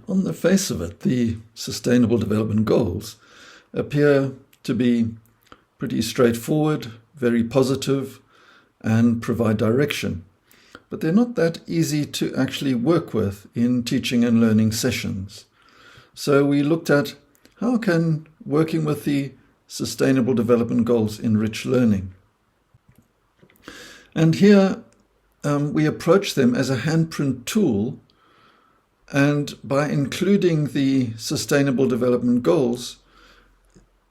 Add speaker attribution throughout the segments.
Speaker 1: On the face of it, the Sustainable Development Goals appear to be pretty straightforward, very positive, and provide direction. But they're not that easy to actually work with in teaching and learning sessions. So we looked at how can working with the Sustainable Development Goals enrich learning. And here we approach them as a handprint tool, and by including the Sustainable Development Goals,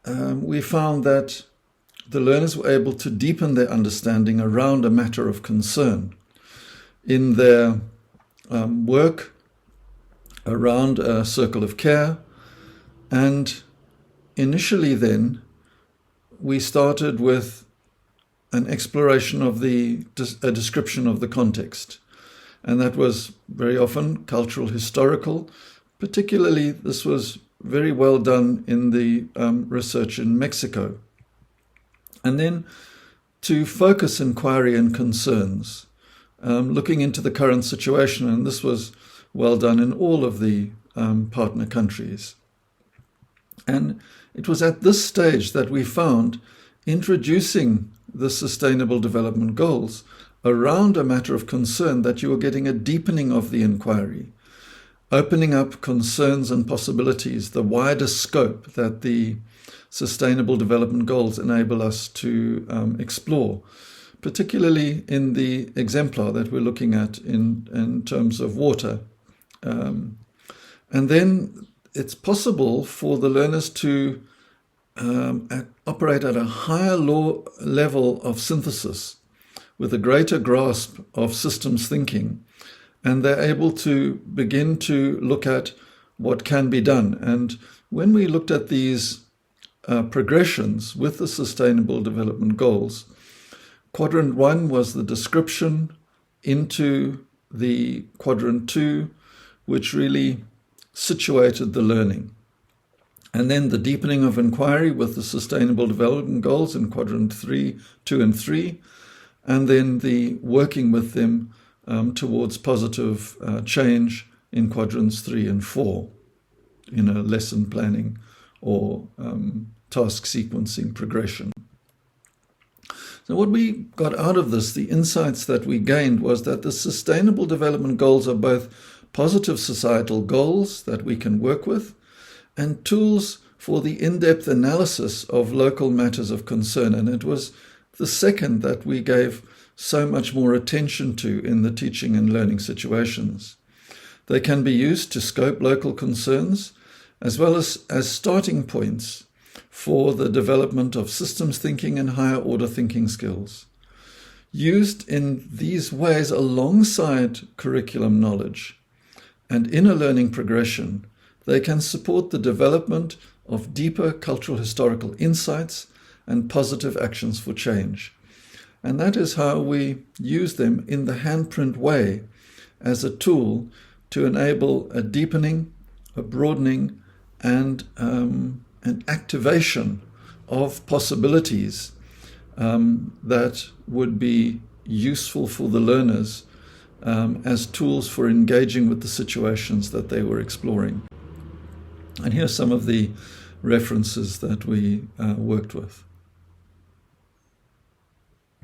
Speaker 1: we found that the learners were able to deepen their understanding around a matter of concern in their work around a circle of care. And initially then, we started with an exploration of a description of the context. And that was very often cultural, historical. Particularly, this was very well done in the research in Mexico. And then to focus inquiry and concerns, looking into the current situation, and this was well done in all of the partner countries. And it was at this stage that we found introducing the Sustainable Development Goals around a matter of concern that you were getting a deepening of the inquiry, opening up concerns and possibilities, the wider scope that the Sustainable Development Goals enable us to explore, particularly in the exemplar that we're looking at in terms of water. And then it's possible for the learners to operate at a higher level of synthesis with a greater grasp of systems thinking, and they're able to begin to look at what can be done. And when we looked at these progressions with the Sustainable Development Goals, Quadrant 1 was the description into the Quadrant 2, which really situated the learning. And then the deepening of inquiry with the Sustainable Development Goals in Quadrant 3, 2 and 3, and then the working with them towards positive change in Quadrants 3 and 4, in a lesson planning or task sequencing progression. So what we got out of this, the insights that we gained, was that the Sustainable Development Goals are both positive societal goals that we can work with and tools for the in-depth analysis of local matters of concern. And it was the second that we gave so much more attention to in the teaching and learning situations. They can be used to scope local concerns as well as starting points for the development of systems thinking and higher order thinking skills. Used in these ways alongside curriculum knowledge and in a learning progression, they can support the development of deeper cultural historical insights and positive actions for change. And that is how we use them in the handprint way as a tool to enable a deepening, a broadening, and an activation of possibilities that would be useful for the learners as tools for engaging with the situations that they were exploring. And here are some of the references that we worked with.